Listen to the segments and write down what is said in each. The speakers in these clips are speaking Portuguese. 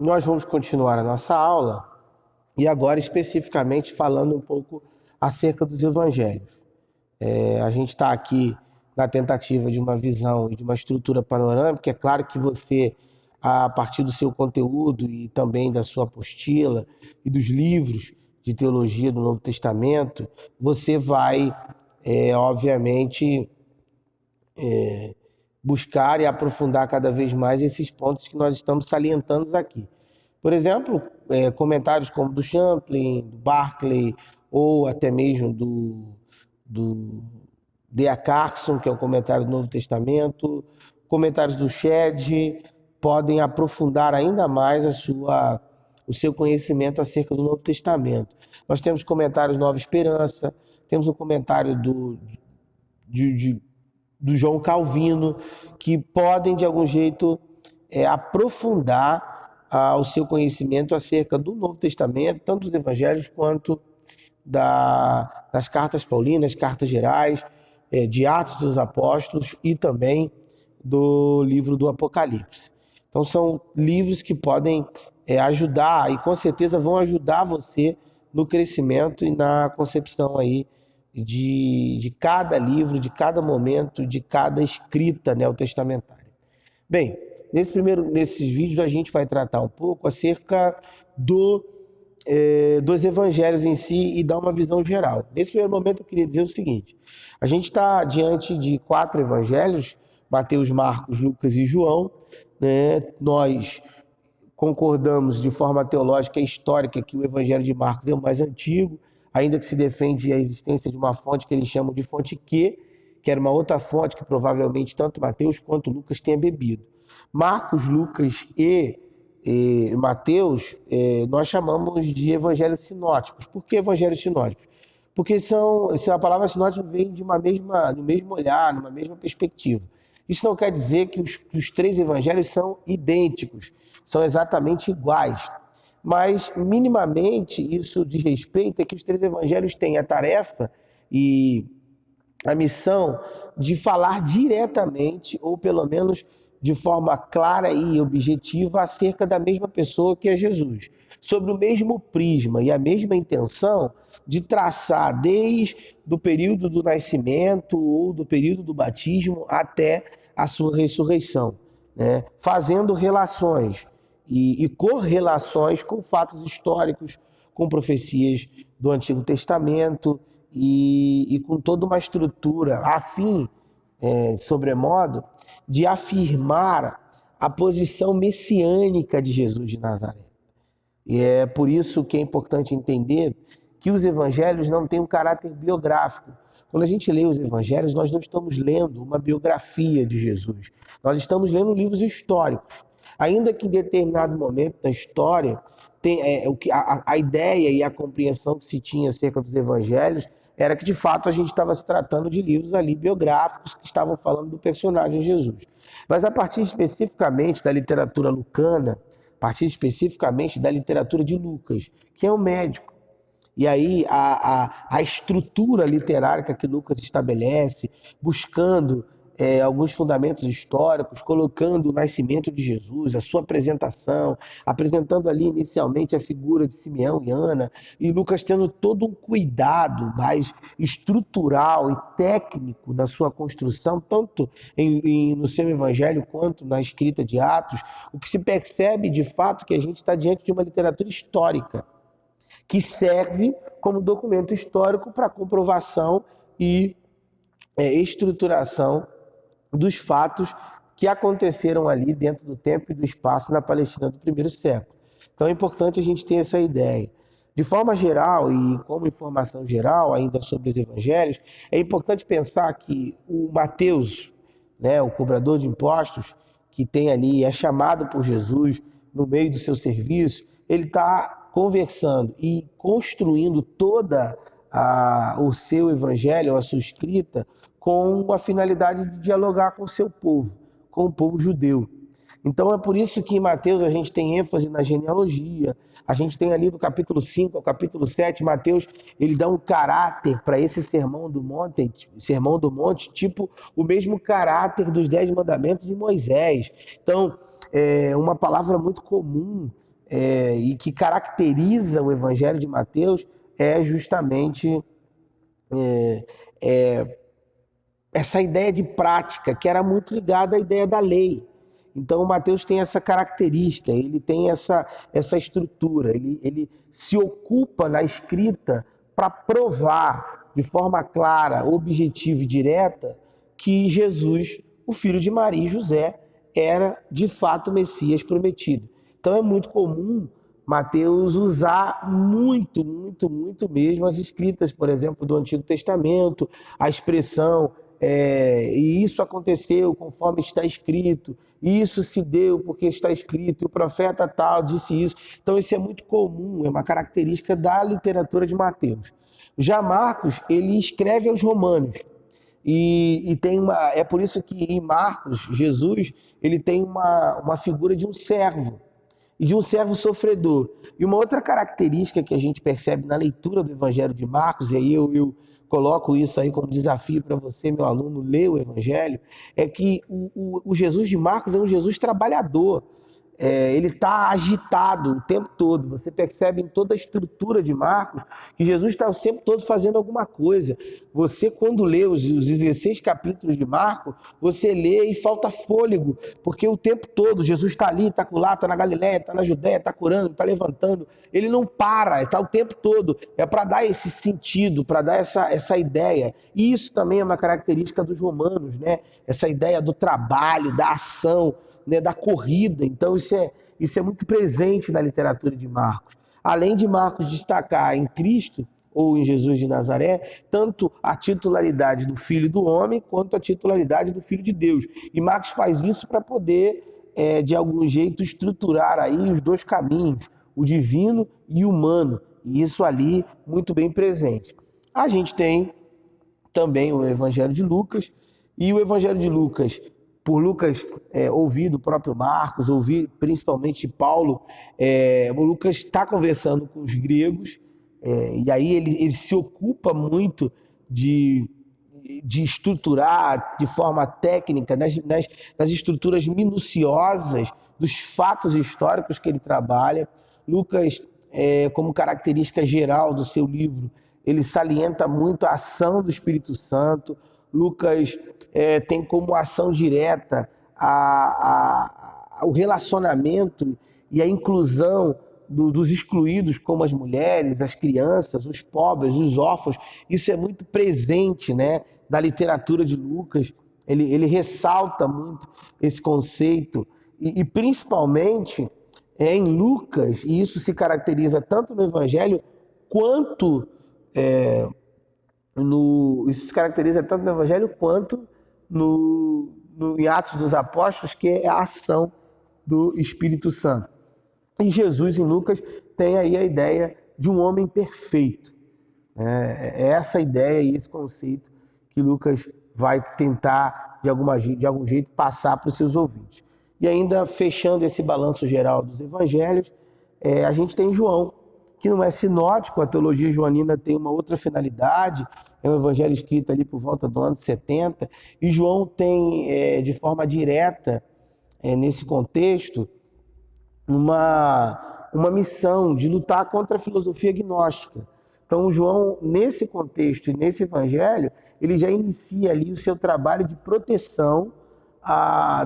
Nós vamos continuar a nossa aula e agora especificamente falando um pouco acerca dos evangelhos. A gente está aqui na tentativa de uma visão e de uma estrutura panorâmica. É claro que você, a partir do seu conteúdo e também da sua apostila e dos livros de teologia do Novo Testamento, você vai, obviamente, buscar e aprofundar cada vez mais esses pontos que nós estamos salientando aqui. Por exemplo, comentários como do Champlin, do Barclay, ou até mesmo do D.A. Carson, que é um comentário do Novo Testamento, comentários do Shedd, podem aprofundar ainda mais o seu conhecimento acerca do Novo Testamento. Nós temos comentários Nova Esperança, temos um comentário do João Calvino, que podem, de algum jeito, aprofundar o seu conhecimento acerca do Novo Testamento, tanto dos Evangelhos quanto das cartas paulinas, cartas gerais, de Atos dos Apóstolos e também do livro do Apocalipse. Então são livros que podem ajudar e com certeza vão ajudar você no crescimento e na concepção aí de cada livro, de cada momento, de cada escrita neotestamentária. Bem, nesses vídeos a gente vai tratar um pouco acerca dos evangelhos em si e dar uma visão geral. Nesse primeiro momento eu queria dizer o seguinte: a gente está diante de 4 evangelhos, Mateus, Marcos, Lucas e João, né? Nós concordamos de forma teológica e histórica que o evangelho de Marcos é o mais antigo, ainda que se defende a existência de uma fonte que eles chamam de fonte Q, que era uma outra fonte que provavelmente tanto Mateus quanto Lucas tenha bebido. Marcos, Lucas e Mateus, nós chamamos de evangelhos sinóticos. Por que evangelhos sinóticos? Porque a palavra sinótico vem do mesmo olhar, numa mesma perspectiva. Isso não quer dizer que os 3 evangelhos são idênticos, são exatamente iguais. Mas, minimamente, isso diz respeito a que os 3 evangelhos têm a tarefa e a missão de falar diretamente, ou pelo menos de forma clara e objetiva, acerca da mesma pessoa que é Jesus, sobre o mesmo prisma e a mesma intenção de traçar desde o período do nascimento ou do período do batismo até a sua ressurreição, né? Fazendo relações e correlações com fatos históricos, com profecias do Antigo Testamento e com toda uma estrutura a fim, sobremodo, de afirmar a posição messiânica de Jesus de Nazaré. E é por isso que é importante entender que os evangelhos não têm um caráter biográfico. Quando a gente lê os evangelhos, nós não estamos lendo uma biografia de Jesus. Nós estamos lendo livros históricos. Ainda que em determinado momento da história, a ideia e a compreensão que se tinha acerca dos evangelhos era que, de fato, a gente estava se tratando de livros ali biográficos que estavam falando do personagem Jesus. Mas a partir especificamente da literatura lucana, a partir especificamente da literatura de Lucas, que é um médico, e aí a estrutura literária que Lucas estabelece, buscando alguns fundamentos históricos, colocando o nascimento de Jesus, a sua apresentação, apresentando ali inicialmente a figura de Simeão e Ana, e Lucas tendo todo um cuidado mais estrutural e técnico na sua construção, tanto no seu evangelho quanto na escrita de Atos, o que se percebe de fato que a gente está diante de uma literatura histórica, que serve como documento histórico para comprovação e estruturação dos fatos que aconteceram ali dentro do tempo e do espaço na Palestina do primeiro século. Então é importante a gente ter essa ideia. De forma geral e como informação geral ainda sobre os evangelhos, é importante pensar que o Mateus, né, o cobrador de impostos, que tem ali, é chamado por Jesus no meio do seu serviço, ele está conversando e construindo toda o seu evangelho, a sua escrita, com a finalidade de dialogar com o seu povo, com o povo judeu. Então é por isso que em Mateus a gente tem ênfase na genealogia, a gente tem ali do capítulo 5 ao capítulo 7, Mateus ele dá um caráter para esse sermão do monte, tipo o mesmo caráter dos 10 mandamentos em Moisés. Então, é uma palavra muito comum e que caracteriza o Evangelho de Mateus é justamente essa ideia de prática, que era muito ligada à ideia da lei. Então, o Mateus tem essa característica, ele tem essa estrutura, ele se ocupa na escrita para provar de forma clara, objetiva e direta que Jesus, o filho de Maria e José, era de fato o Messias prometido. Então, é muito comum Mateus usar muito mesmo as escritas, por exemplo, do Antigo Testamento, a expressão e isso aconteceu conforme está escrito, isso se deu porque está escrito, e o profeta tal disse isso. Então isso é muito comum, é uma característica da literatura de Mateus. Já Marcos, ele escreve aos romanos, e é por isso que em Marcos, Jesus, ele tem uma figura de um servo, e de um servo sofredor. E uma outra característica que a gente percebe na leitura do Evangelho de Marcos, e aí eu coloco isso aí como desafio para você, meu aluno, ler o Evangelho, é que o Jesus de Marcos é um Jesus trabalhador. Ele está agitado o tempo todo. Você percebe em toda a estrutura de Marcos que Jesus está o tempo todo fazendo alguma coisa. Você, quando lê os 16 capítulos de Marcos, você lê e falta fôlego, porque o tempo todo Jesus está ali, está lá, está na Galileia, está na Judéia, está curando, está levantando. Ele não para, está o tempo todo. É para dar esse sentido, para dar essa ideia. E isso também é uma característica dos romanos, né? Essa ideia do trabalho, da ação, né, da corrida. Então isso é muito presente na literatura de Marcos. Além de Marcos destacar em Cristo ou em Jesus de Nazaré, tanto a titularidade do Filho do Homem quanto a titularidade do Filho de Deus. E Marcos faz isso para poder, de algum jeito, estruturar aí os dois caminhos, o divino e o humano. E isso ali muito bem presente. A gente tem também o Evangelho de Lucas, e o Evangelho de Lucas, por Lucas ouvir do próprio Marcos, ouvir principalmente Paulo, o Lucas está conversando com os gregos, e aí ele se ocupa muito de estruturar de forma técnica, nas estruturas minuciosas dos fatos históricos que ele trabalha. Lucas, como característica geral do seu livro, ele salienta muito a ação do Espírito Santo. Lucas tem como ação direta o relacionamento e a inclusão dos excluídos, como as mulheres, as crianças, os pobres, os órfãos. Isso é muito presente, né, na literatura de Lucas. Ele ressalta muito esse conceito e principalmente em Lucas, e isso se caracteriza tanto no Evangelho quanto isso se caracteriza tanto no Evangelho quanto em Atos dos Apóstolos, que é a ação do Espírito Santo. E Jesus, em Lucas, tem aí a ideia de um homem perfeito. É essa ideia e esse conceito que Lucas vai tentar, de algum jeito, passar para os seus ouvintes. E ainda fechando esse balanço geral dos evangelhos, a gente tem João, que não é sinótico. A teologia joanina tem uma outra finalidade, é um evangelho escrito ali por volta do ano 70, e João tem, de forma direta, nesse contexto, uma missão de lutar contra a filosofia gnóstica. Então, João, nesse contexto e nesse evangelho, ele já inicia ali o seu trabalho de proteção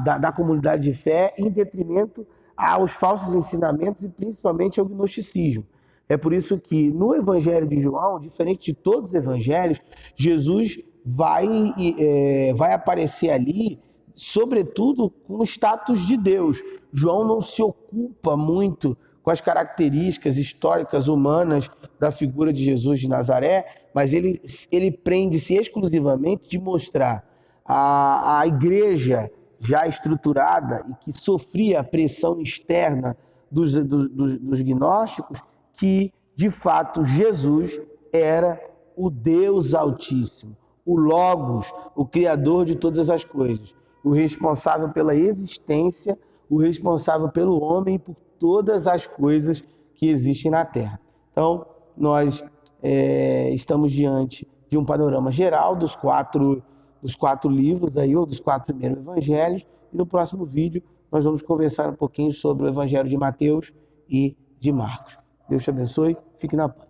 da comunidade de fé, em detrimento aos falsos ensinamentos e principalmente ao gnosticismo. É por isso que no Evangelho de João, diferente de todos os evangelhos, Jesus vai aparecer ali, sobretudo com o status de Deus. João não se ocupa muito com as características históricas humanas da figura de Jesus de Nazaré, mas ele prende-se exclusivamente de mostrar a igreja já estruturada e que sofria a pressão externa dos gnósticos, que, de fato, Jesus era o Deus Altíssimo, o Logos, o Criador de todas as coisas, o responsável pela existência, o responsável pelo homem e por todas as coisas que existem na Terra. Então, nós estamos diante de um panorama geral dos quatro livros, aí, ou dos 4 primeiros evangelhos, e no próximo vídeo nós vamos conversar um pouquinho sobre o Evangelho de Mateus e de Marcos. Deus te abençoe, fique na paz.